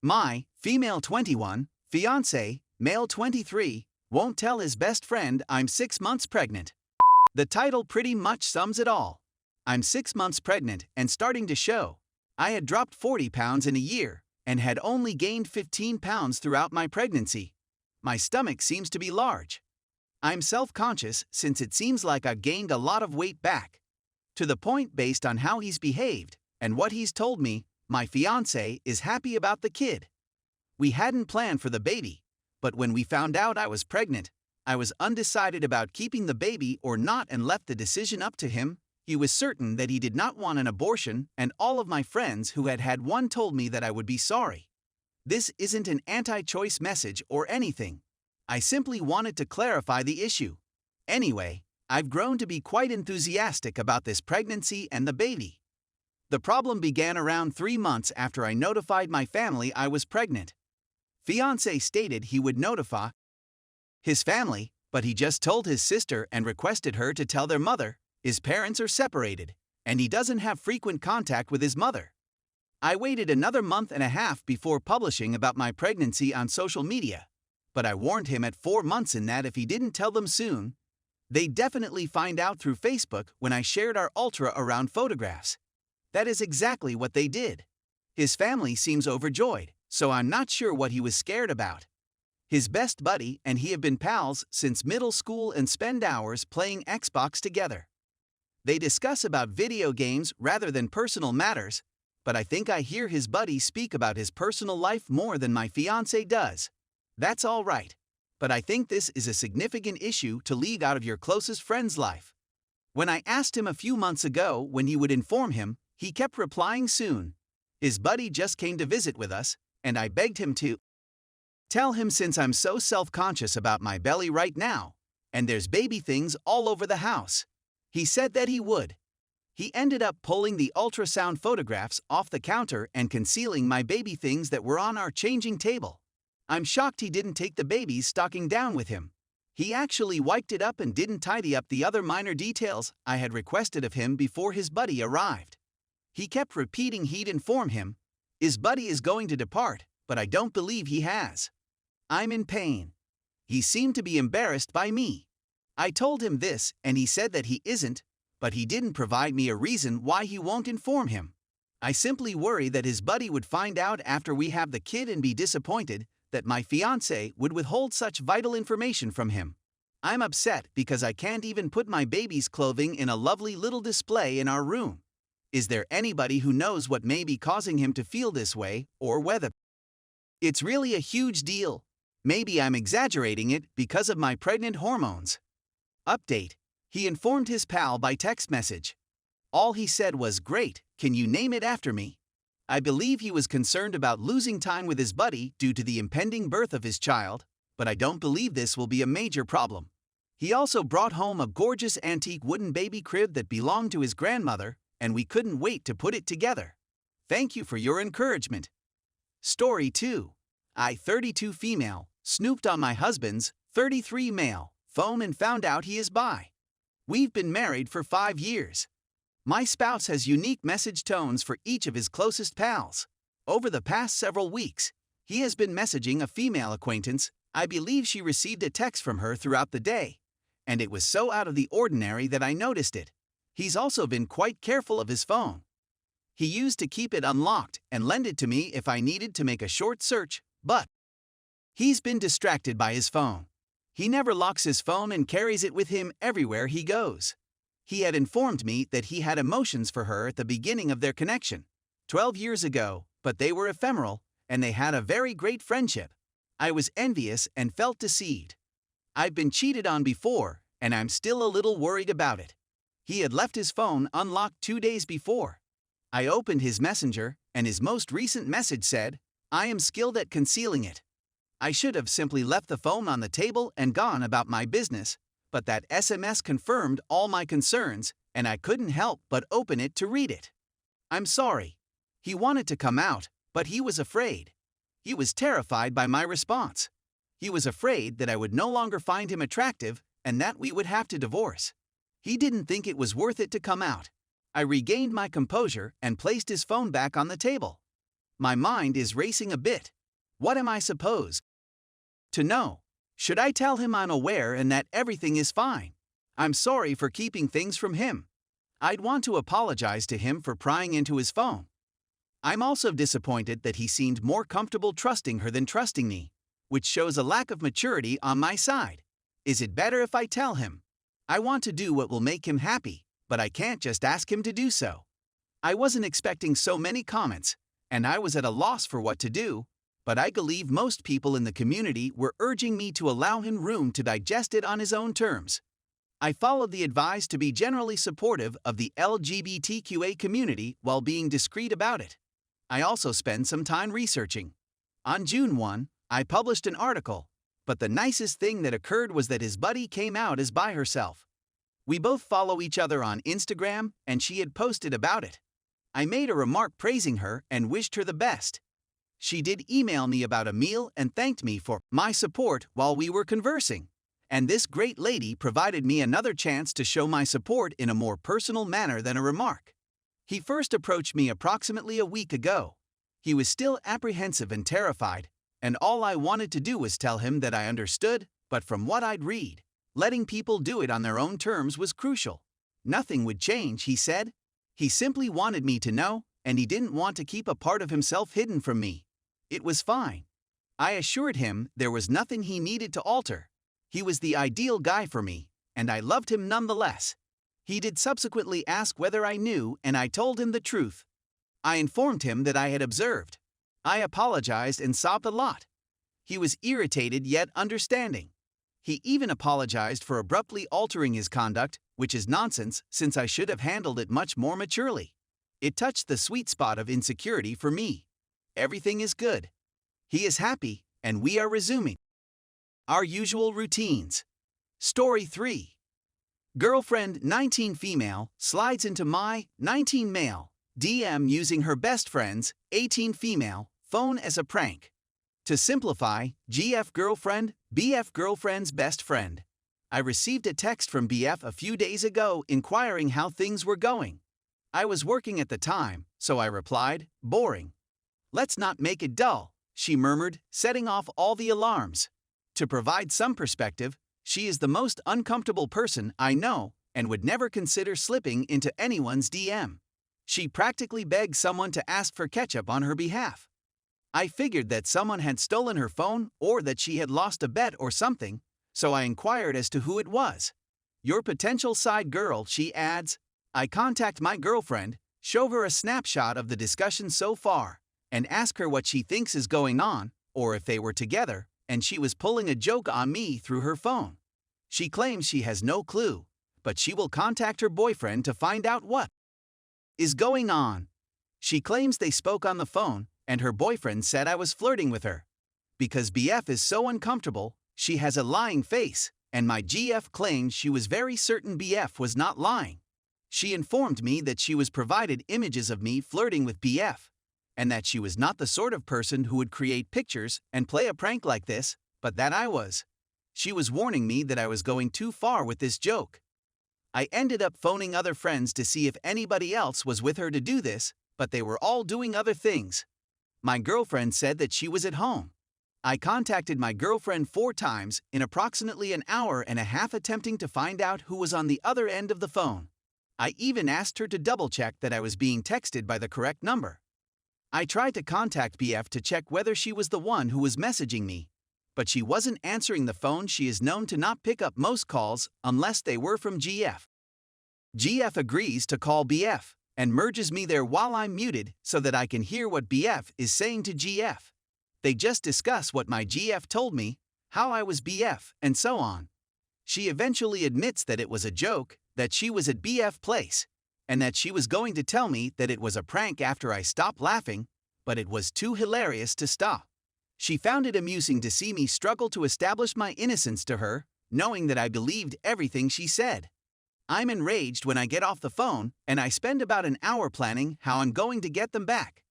My, female 21, fiance, male 23, won't tell his best friend I'm 6 months pregnant. The title pretty much sums it all. I'm 6 months pregnant and starting to show. I had dropped 40 pounds in a year and had only gained 15 pounds throughout my pregnancy. My stomach seems to be large. I'm self-conscious since it seems like I've gained a lot of weight back. To the point based on how he's behaved and what he's told me, my fiance is happy about the kid. We hadn't planned for the baby, but when we found out I was pregnant, I was undecided about keeping the baby or not and left the decision up to him. He was certain that he did not want an abortion, and all of my friends who had had one told me that I would be sorry. This isn't an anti-choice message or anything. I simply wanted to clarify the issue. Anyway, I've grown to be quite enthusiastic about this pregnancy and the baby. The problem began around 3 months after I notified my family I was pregnant. Fiance stated he would notify his family, but he just told his sister and requested her to tell their mother. His parents are separated, and he doesn't have frequent contact with his mother. I waited another month and a half before publishing about my pregnancy on social media, but I warned him at 4 months in that if he didn't tell them soon, they'd definitely find out through Facebook when I shared our ultra-around photographs. That is exactly what they did. His family seems overjoyed, so I'm not sure what he was scared about. His best buddy and he have been pals since middle school and spend hours playing Xbox together. They discuss about video games rather than personal matters, but I think I hear his buddy speak about his personal life more than my fiance does. That's all right, but I think this is a significant issue to leave out of your closest friend's life. When I asked him a few months ago when he would inform him, he kept replying soon. His buddy just came to visit with us, and I begged him to tell him since I'm so self-conscious about my belly right now, and there's baby things all over the house. He said that he would. He ended up pulling the ultrasound photographs off the counter and concealing my baby things that were on our changing table. I'm shocked he didn't take the baby's stocking down with him. He actually wiped it up and didn't tidy up the other minor details I had requested of him before his buddy arrived. He kept repeating he'd inform him. His buddy is going to depart, but I don't believe he has. I'm in pain. He seemed to be embarrassed by me. I told him this and he said that he isn't, but he didn't provide me a reason why he won't inform him. I simply worry that his buddy would find out after we have the kid and be disappointed that my fiance would withhold such vital information from him. I'm upset because I can't even put my baby's clothing in a lovely little display in our room. Is there anybody who knows what may be causing him to feel this way, or whether it's really a huge deal? Maybe I'm exaggerating it because of my pregnant hormones. Update: he informed his pal by text message. All he said was, "Great, can you name it after me?" I believe he was concerned about losing time with his buddy due to the impending birth of his child, but I don't believe this will be a major problem. He also brought home a gorgeous antique wooden baby crib that belonged to his grandmother, and we couldn't wait to put it together. Thank you for your encouragement. Story 2. I, 32 female, snooped on my husband's, 33 male, phone and found out he is bi. We've been married for 5 years. My spouse has unique message tones for each of his closest pals. Over the past several weeks, he has been messaging a female acquaintance. I believe she received a text from her throughout the day, and it was so out of the ordinary that I noticed it. He's also been quite careful of his phone. He used to keep it unlocked and lend it to me if I needed to make a short search, but he's been distracted by his phone. He never locks his phone and carries it with him everywhere he goes. He had informed me that he had emotions for her at the beginning of their connection, 12 years ago, but they were ephemeral, and they had a very great friendship. I was envious and felt deceived. I've been cheated on before, and I'm still a little worried about it. He had left his phone unlocked 2 days before. I opened his messenger, and his most recent message said, "I am skilled at concealing it." I should have simply left the phone on the table and gone about my business, but that SMS confirmed all my concerns, and I couldn't help but open it to read it. I'm sorry. He wanted to come out, but he was afraid. He was terrified by my response. He was afraid that I would no longer find him attractive and that we would have to divorce. He didn't think it was worth it to come out. I regained my composure and placed his phone back on the table. My mind is racing a bit. What am I supposed to know? Should I tell him I'm aware and that everything is fine? I'm sorry for keeping things from him. I'd want to apologize to him for prying into his phone. I'm also disappointed that he seemed more comfortable trusting her than trusting me, which shows a lack of maturity on my side. Is it better if I tell him? I want to do what will make him happy, but I can't just ask him to do so. I wasn't expecting so many comments, and I was at a loss for what to do, but I believe most people in the community were urging me to allow him room to digest it on his own terms. I followed the advice to be generally supportive of the LGBTQA community while being discreet about it. I also spent some time researching. On June 1, I published an article, but the nicest thing that occurred was that his buddy came out as bi herself. We both follow each other on Instagram, and she had posted about it. I made a remark praising her and wished her the best. She did email me about a meal and thanked me for my support while we were conversing. And this great lady provided me another chance to show my support in a more personal manner than a remark. He first approached me approximately a week ago. He was still apprehensive and terrified, and all I wanted to do was tell him that I understood, but from what I'd read, letting people do it on their own terms was crucial. Nothing would change, he said. He simply wanted me to know, and he didn't want to keep a part of himself hidden from me. It was fine. I assured him there was nothing he needed to alter. He was the ideal guy for me, and I loved him nonetheless. He did subsequently ask whether I knew, and I told him the truth. I informed him that I had observed. I apologized and sobbed a lot. He was irritated yet understanding. He even apologized for abruptly altering his conduct, which is nonsense since I should have handled it much more maturely. It touched the sweet spot of insecurity for me. Everything is good. He is happy, and we are resuming our usual routines. Story 3. Girlfriend 19 female slides into my 19 male DM using her best friend's 18 female phone as a prank. To simplify, GF girlfriend, BF girlfriend's best friend. I received a text from BF a few days ago inquiring how things were going. I was working at the time, so I replied, boring. Let's not make it dull, she murmured, setting off all the alarms. To provide some perspective, she is the most uncomfortable person I know and would never consider slipping into anyone's DM. She practically begged someone to ask for ketchup on her behalf. I figured that someone had stolen her phone or that she had lost a bet or something, so I inquired as to who it was. Your potential side girl, she adds. I contact my girlfriend, show her a snapshot of the discussion so far, and ask her what she thinks is going on, or if they were together, and she was pulling a joke on me through her phone. She claims she has no clue, but she will contact her boyfriend to find out what is going on. She claims they spoke on the phone, and her boyfriend said I was flirting with her. Because BF is so uncomfortable, she has a lying face, and my GF claims she was very certain BF was not lying. She informed me that she was provided images of me flirting with BF, and that she was not the sort of person who would create pictures and play a prank like this, but that I was. She was warning me that I was going too far with this joke. I ended up phoning other friends to see if anybody else was with her to do this, but they were all doing other things. My girlfriend said that she was at home. I contacted my girlfriend 4 times in approximately an hour and a half attempting to find out who was on the other end of the phone. I even asked her to double-check that I was being texted by the correct number. I tried to contact BF to check whether she was the one who was messaging me, but she wasn't answering the phone. She is known to not pick up most calls unless they were from GF. GF agrees to call BF and merges me there while I'm muted so that I can hear what BF is saying to GF. They just discuss what my GF told me, how I was BF, and so on. She eventually admits that it was a joke, that she was at BF place, and that she was going to tell me that it was a prank after I stopped laughing, but it was too hilarious to stop. She found it amusing to see me struggle to establish my innocence to her, knowing that I believed everything she said. I'm enraged when I get off the phone, and I spend about an hour planning how I'm going to get them back.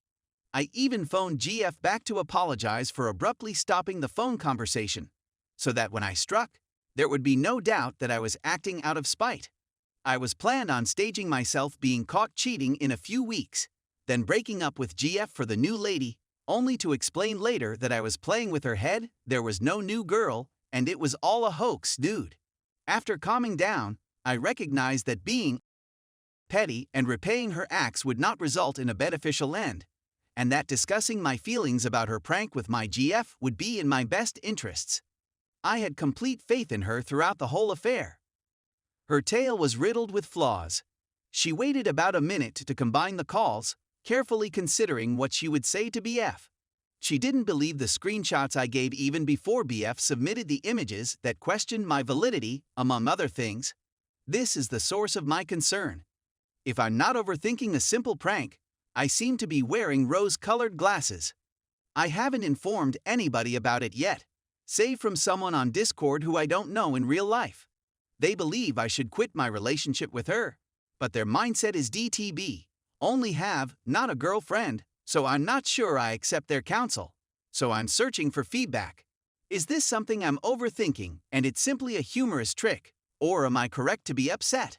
I even phoned GF back to apologize for abruptly stopping the phone conversation, so that when I struck, there would be no doubt that I was acting out of spite. I was planned on staging myself being caught cheating in a few weeks, then breaking up with GF for the new lady, only to explain later that I was playing with her head, there was no new girl, and it was all a hoax, dude. After calming down, I recognized that being petty and repaying her acts would not result in a beneficial end, and that discussing my feelings about her prank with my GF would be in my best interests. I had complete faith in her throughout the whole affair. Her tale was riddled with flaws. She waited about a minute to combine the calls, carefully considering what she would say to BF. She didn't believe the screenshots I gave even before BF submitted the images that questioned my validity, among other things. This is the source of my concern. If I'm not overthinking a simple prank, I seem to be wearing rose-colored glasses. I haven't informed anybody about it yet, save from someone on Discord who I don't know in real life. They believe I should quit my relationship with her, but their mindset is DTB, only have, not a girlfriend, so I'm not sure I accept their counsel. So I'm searching for feedback. Is this something I'm overthinking and it's simply a humorous trick, or am I correct to be upset?